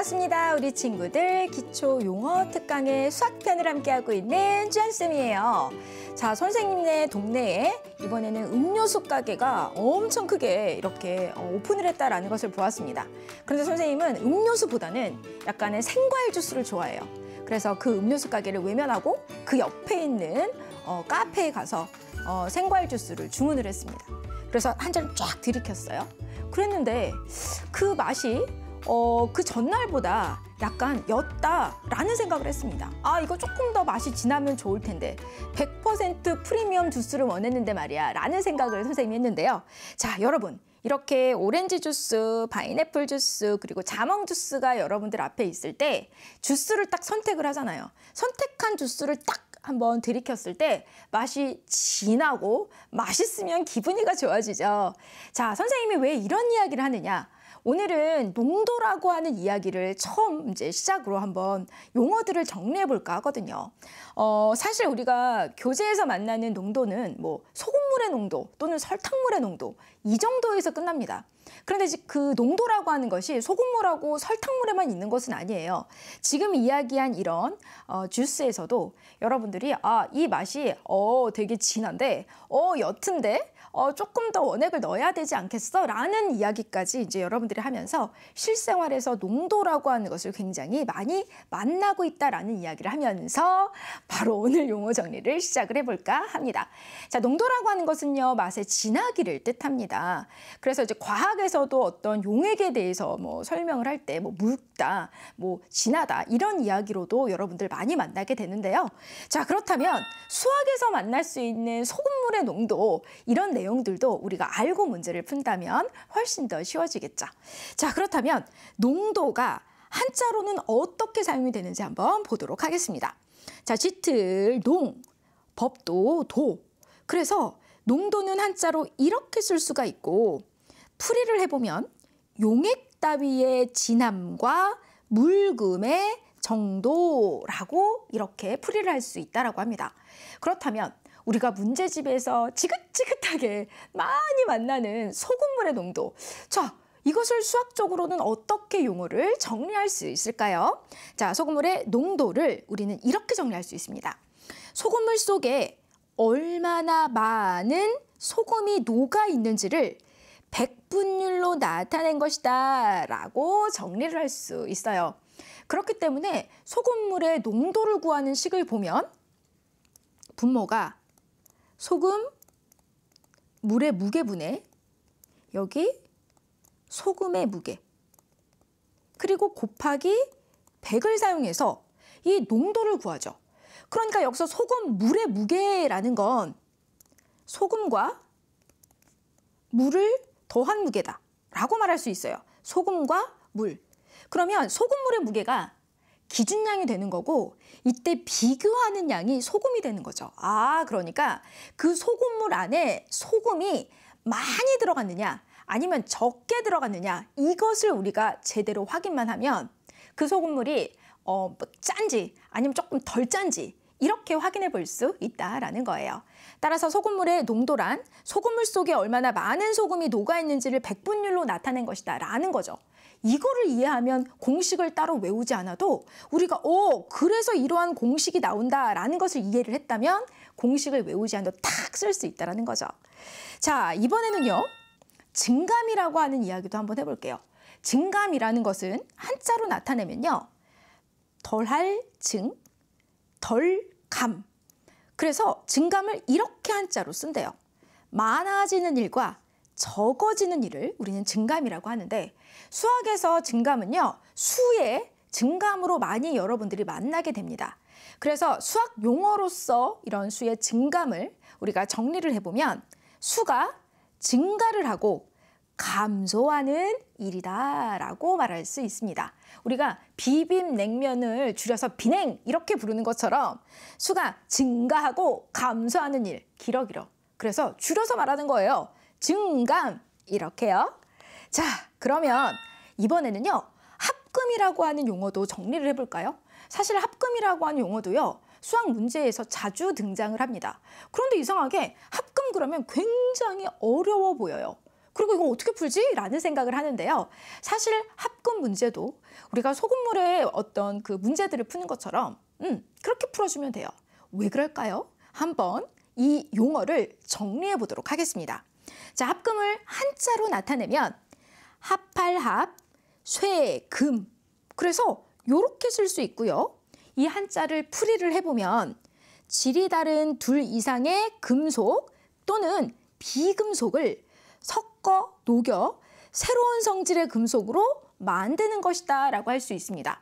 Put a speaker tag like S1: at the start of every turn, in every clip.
S1: 반갑습니다. 우리 친구들 기초용어 특강의 수학편을 함께하고 있는 주한쌤이에요. 자, 선생님네 동네에 이번에는 음료수 가게가 엄청 크게 이렇게 오픈을 했다라는 것을 보았습니다. 그런데 선생님은 음료수보다는 약간의 생과일 주스를 좋아해요. 그래서 그 음료수 가게를 외면하고 그 옆에 있는 카페에 가서 생과일 주스를 주문을 했습니다. 그래서 한 잔 쫙 들이켰어요. 그랬는데 그 맛이 그 전날보다 약간 였다라는 생각을 했습니다. 아, 이거 조금 더 맛이 진하면 좋을 텐데 100% 프리미엄 주스를 원했는데 말이야 라는 생각을 선생님이 했는데요. 자, 여러분 이렇게 오렌지 주스, 파인애플 주스, 그리고 자몽 주스가 여러분들 앞에 있을 때 주스를 딱 선택을 하잖아요. 선택한 주스를 딱 한번 들이켰을 때 맛이 진하고 맛있으면 기분이가 좋아지죠. 자, 선생님이 왜 이런 이야기를 하느냐? 오늘은 농도라고 하는 이야기를 처음 이제 시작으로 한번 용어들을 정리해 볼까 하거든요. 사실 우리가 교재에서 만나는 농도는 뭐 소금물의 농도 또는 설탕물의 농도 이 정도에서 끝납니다. 그런데 그 농도라고 하는 것이 소금물하고 설탕물에만 있는 것은 아니에요. 지금 이야기한 이런 주스에서도 여러분들이 이 맛이 되게 진한데 옅은데 조금 더 원액을 넣어야 되지 않겠어? 라는 이야기까지 이제 여러분들이 하면서 실생활에서 농도라고 하는 것을 굉장히 많이 만나고 있다라는 이야기를 하면서 바로 오늘 용어 정리를 시작을 해볼까 합니다. 자, 농도라고 하는 것은요, 맛의 진하기를 뜻합니다. 그래서 이제 과학에서도 어떤 용액에 대해서 뭐 설명을 할 때 뭐 묽다, 뭐 진하다 이런 이야기로도 여러분들 많이 만나게 되는데요. 자, 그렇다면 수학에서 만날 수 있는 소금물의 농도 이런 내용들도 우리가 알고 문제를 푼다면 훨씬 더 쉬워지겠죠. 자, 그렇다면 농도가 한자로는 어떻게 사용이 되는지 한번 보도록 하겠습니다. 자, 짙을 농, 법도 도. 그래서 농도는 한자로 이렇게 쓸 수가 있고 풀이를 해보면 용액 따위의 진함과 묽음의 정도라고 이렇게 풀이를 할 수 있다라고 합니다. 그렇다면 우리가 문제집에서 지긋지긋하게 많이 만나는 소금물의 농도. 자, 이것을 수학적으로는 어떻게 용어를 정리할 수 있을까요? 자, 소금물의 농도를 우리는 이렇게 정리할 수 있습니다. 소금물 속에 얼마나 많은 소금이 녹아 있는지를 백분율로 나타낸 것이다 라고 정리를 할 수 있어요. 그렇기 때문에 소금물의 농도를 구하는 식을 보면 분모가 소금, 물의 무게분의 여기 소금의 무게 그리고 곱하기 100을 사용해서 이 농도를 구하죠. 그러니까 여기서 소금, 물의 무게라는 건 소금과 물을 더한 무게다 라고 말할 수 있어요. 소금과 물. 그러면 소금물의 무게가 기준량이 되는 거고 이때 비교하는 양이 소금이 되는 거죠. 그러니까 그 소금물 안에 소금이 많이 들어갔느냐 아니면 적게 들어갔느냐 이것을 우리가 제대로 확인만 하면 그 소금물이 짠지 아니면 조금 덜 짠지 이렇게 확인해 볼 수 있다라는 거예요. 따라서 소금물의 농도란 소금물 속에 얼마나 많은 소금이 녹아 있는지를 백분율로 나타낸 것이다 라는 거죠. 이거를 이해하면 공식을 따로 외우지 않아도 우리가 그래서 이러한 공식이 나온다라는 것을 이해를 했다면 공식을 외우지 않아도 탁 쓸 수 있다라는 거죠. 자, 이번에는요. 증감이라고 하는 이야기도 한번 해볼게요. 증감이라는 것은 한자로 나타내면요. 덜할 증, 덜감. 그래서 증감을 이렇게 한자로 쓴대요. 많아지는 일과 적어지는 일을 우리는 증감이라고 하는데 수학에서 증감은요. 수의 증감으로 많이 여러분들이 만나게 됩니다. 그래서 수학 용어로서 이런 수의 증감을 우리가 정리를 해보면 수가 증가를 하고 감소하는 일이다라고 말할 수 있습니다. 우리가 비빔냉면을 줄여서 비냉 이렇게 부르는 것처럼 수가 증가하고 감소하는 일, 기러기러. 그래서 줄여서 말하는 거예요. 증감 이렇게요. 자, 그러면 이번에는요. 합금이라고 하는 용어도 정리를 해볼까요? 사실 합금이라고 하는 용어도요. 수학 문제에서 자주 등장을 합니다. 그런데 이상하게 합금 그러면 굉장히 어려워 보여요. 그리고 이거 어떻게 풀지? 라는 생각을 하는데요. 사실 합금 문제도 우리가 소금물의 어떤 그 문제들을 푸는 것처럼 그렇게 풀어주면 돼요. 왜 그럴까요? 한번 이 용어를 정리해 보도록 하겠습니다. 자, 합금을 한자로 나타내면 합할합, 쇠금. 그래서 이렇게 쓸 수 있고요. 이 한자를 풀이를 해보면 질이 다른 둘 이상의 금속 또는 비금속을 섞어 녹여 새로운 성질의 금속으로 만드는 것이다 라고 할 수 있습니다.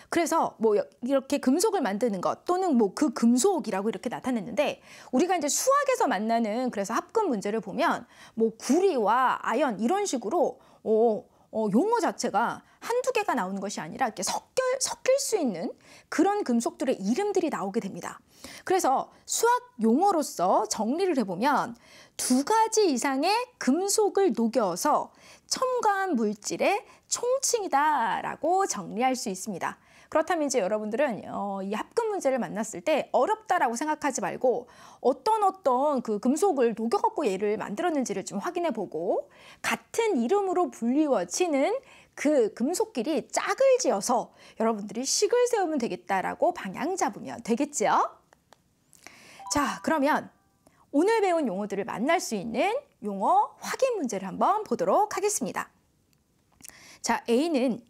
S1: 그래서 뭐 이렇게 금속을 만드는 것 또는 뭐 그 금속이라고 이렇게 나타냈는데 우리가 이제 수학에서 만나는 그래서 합금 문제를 보면 뭐 구리와 아연 이런 식으로 용어 자체가 한두 개가 나오는 것이 아니라 이렇게 섞일 수 있는 그런 금속들의 이름들이 나오게 됩니다. 그래서 수학 용어로서 정리를 해보면 두 가지 이상의 금속을 녹여서 첨가한 물질의 총칭이다라고 정리할 수 있습니다. 그렇다면 이제 여러분들은 이 합금 문제를 만났을 때 어렵다라고 생각하지 말고 어떤 그 금속을 녹여갖고 얘를 만들었는지를 좀 확인해 보고 같은 이름으로 불리워지는 그 금속끼리 짝을 지어서 여러분들이 식을 세우면 되겠다라고 방향 잡으면 되겠죠? 자, 그러면 오늘 배운 용어들을 만날 수 있는 용어 확인 문제를 한번 보도록 하겠습니다. 자, A는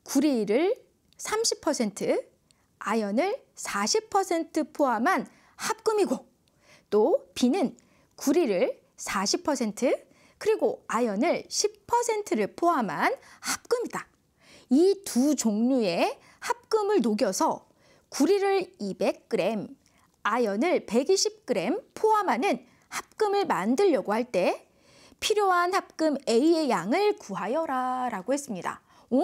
S1: 구리를 30%, 아연을 40% 포함한 합금이고 또 B는 구리를 40% 그리고 아연을 10%를 포함한 합금이다. 이 두 종류의 합금을 녹여서 구리를 200g, 아연을 120g 포함하는 합금을 만들려고 할 때 필요한 합금 A의 양을 구하여라 라고 했습니다. 응?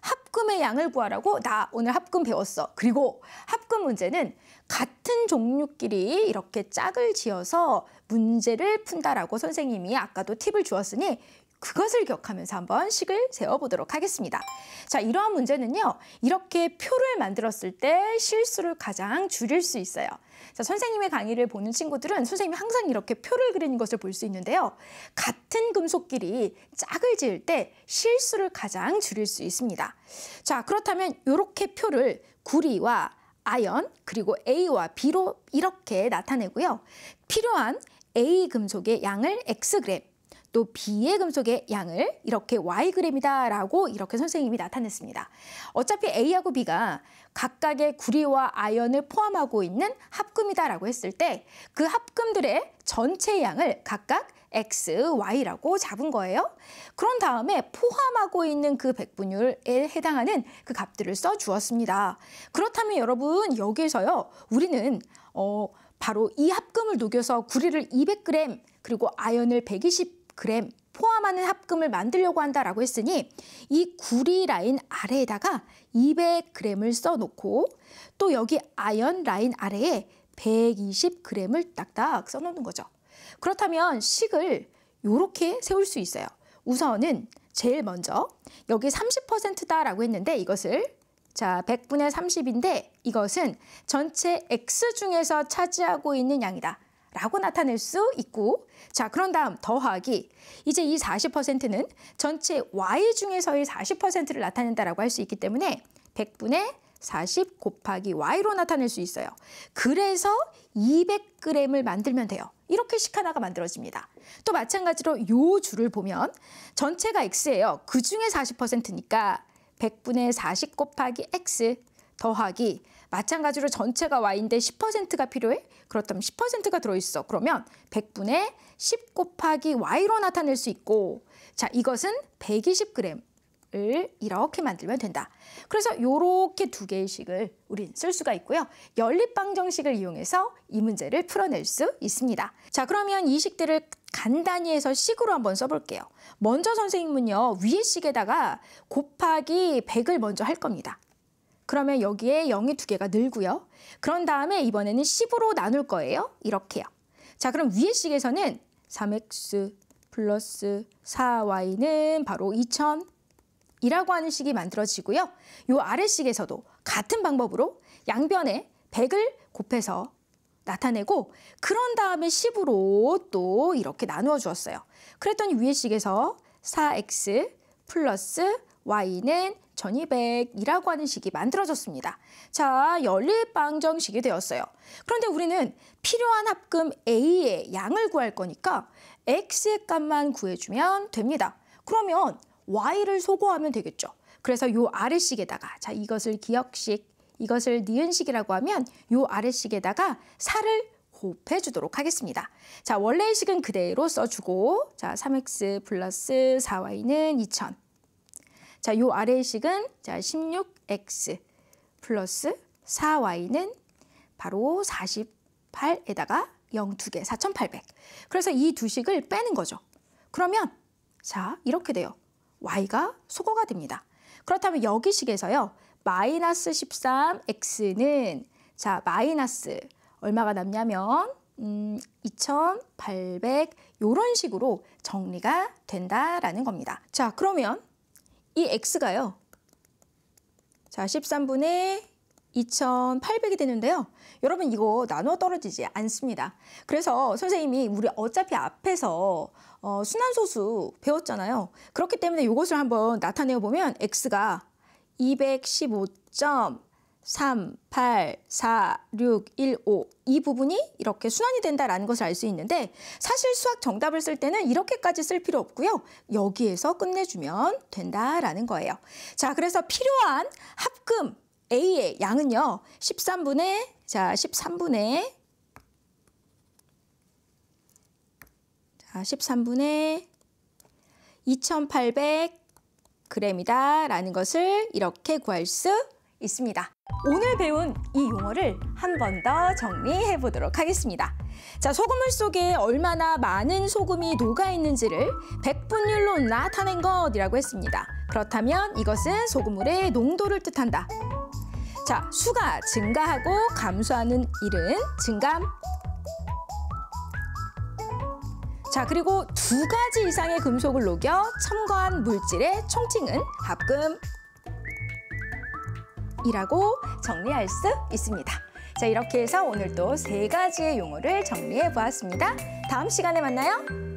S1: 합금의 양을 구하라고? 나 오늘 합금 배웠어. 그리고 합금 문제는 같은 종류끼리 이렇게 짝을 지어서 문제를 푼다라고 선생님이 아까도 팁을 주었으니 그것을 기억하면서 한번 식을 세워보도록 하겠습니다. 자, 이러한 문제는요. 이렇게 표를 만들었을 때 실수를 가장 줄일 수 있어요. 자, 선생님의 강의를 보는 친구들은 선생님이 항상 이렇게 표를 그리는 것을 볼 수 있는데요. 같은 금속끼리 짝을 지을 때 실수를 가장 줄일 수 있습니다. 자, 그렇다면 이렇게 표를 구리와 아연 그리고 A와 B로 이렇게 나타내고요. 필요한 A 금속의 양을 Xg 또 B의 금속의 양을 이렇게 Yg이다 라고 이렇게 선생님이 나타냈습니다. 어차피 A하고 B가 각각의 구리와 아연을 포함하고 있는 합금이다 라고 했을 때 그 합금들의 전체 양을 각각 X, Y라고 잡은 거예요. 그런 다음에 포함하고 있는 그 백분율에 해당하는 그 값들을 써주었습니다. 그렇다면 여러분 여기에서요. 우리는 바로 이 합금을 녹여서 구리를 200g 그리고 아연을 120g 포함하는 합금을 만들려고 한다라고 했으니 이 구리 라인 아래에다가 200g을 써놓고 또 여기 아연 라인 아래에 120g을 딱딱 써놓는 거죠. 그렇다면 식을 이렇게 세울 수 있어요. 우선은 제일 먼저 여기 30%다라고 했는데 이것을 자 100분의 30인데 이것은 전체 X 중에서 차지하고 있는 양이다. 라고 나타낼 수 있고 자 그런 다음 더하기 이제 이 40%는 전체 Y 중에서의 40%를 나타낸다라고 할 수 있기 때문에 100분의 40 곱하기 Y로 나타낼 수 있어요. 그래서 200g을 만들면 돼요. 이렇게 식 하나가 만들어집니다. 또 마찬가지로 이 줄을 보면 전체가 X예요. 그 중에 40%니까 100분의 40 곱하기 X 더하기 마찬가지로 전체가 Y인데 10%가 필요해? 그렇다면 10%가 들어있어. 그러면 100분의 10 곱하기 Y로 나타낼 수 있고 자 이것은 120g을 이렇게 만들면 된다. 그래서 이렇게 두 개의 식을 우린 쓸 수가 있고요. 연립방정식을 이용해서 이 문제를 풀어낼 수 있습니다. 자 그러면 이 식들을 간단히 해서 식으로 한번 써볼게요. 먼저 선생님은요. 위의 식에다가 곱하기 100을 먼저 할 겁니다. 그러면 여기에 0이 두 개가 늘고요. 그런 다음에 이번에는 10으로 나눌 거예요. 이렇게요. 자, 그럼 위의 식에서는 3x 플러스 4y는 바로 2000이라고 하는 식이 만들어지고요. 요 아래 식에서도 같은 방법으로 양변에 100을 곱해서 나타내고 그런 다음에 10으로 또 이렇게 나누어 주었어요. 그랬더니 위의 식에서 4x 플러스 y는 1200이라고 하는 식이 만들어졌습니다. 자, 연립방정식이 되었어요. 그런데 우리는 필요한 합금 A의 양을 구할 거니까 X의 값만 구해주면 됩니다. 그러면 Y를 소거하면 되겠죠. 그래서 요 아래식에다가, 자, 이것을 기역식, 이것을 니은식이라고 하면 요 아래식에다가 4를 곱해주도록 하겠습니다. 자, 원래의 식은 그대로 써주고, 자, 3x 플러스 4y는 2000. 자, 요 아래의 식은 자 16x 플러스 4y는 바로 48에다가 0 2개 4800. 그래서 이 두 식을 빼는 거죠. 그러면 자, 이렇게 돼요. y가 소거가 됩니다. 그렇다면 여기 식에서요. 마이너스 13x는 자, 마이너스 얼마가 남냐면 2800 이런 식으로 정리가 된다라는 겁니다. 자, 그러면 이 x가요. 자, 13분의 2800이 되는데요. 여러분 이거 나눠 떨어지지 않습니다. 그래서 선생님이 우리 어차피 앞에서 순환소수 배웠잖아요. 그렇기 때문에 이것을 한번 나타내어 보면 x가 215.38461.5 이 부분이 이렇게 순환이 된다라는 것을 알 수 있는데 사실 수학 정답을 쓸 때는 이렇게까지 쓸 필요 없고요. 여기에서 끝내주면 된다라는 거예요. 자, 그래서 필요한 합금 A의 양은요. 13분의 2800g이다라는 것을 이렇게 구할 수 있습니다. 오늘 배운 이 용어를 한 번 더 정리해 보도록 하겠습니다. 자, 소금물 속에 얼마나 많은 소금이 녹아 있는지를 백분율로 나타낸 것이라고 했습니다. 그렇다면 이것은 소금물의 농도를 뜻한다. 자, 수가 증가하고 감소하는 일은 증감. 자, 그리고 2가지 이상의 금속을 녹여 첨가한 물질의 총칭은 합금. 이라고 정리할 수 있습니다. 자, 이렇게 해서 오늘도 3가지의 용어를 정리해 보았습니다. 다음 시간에 만나요.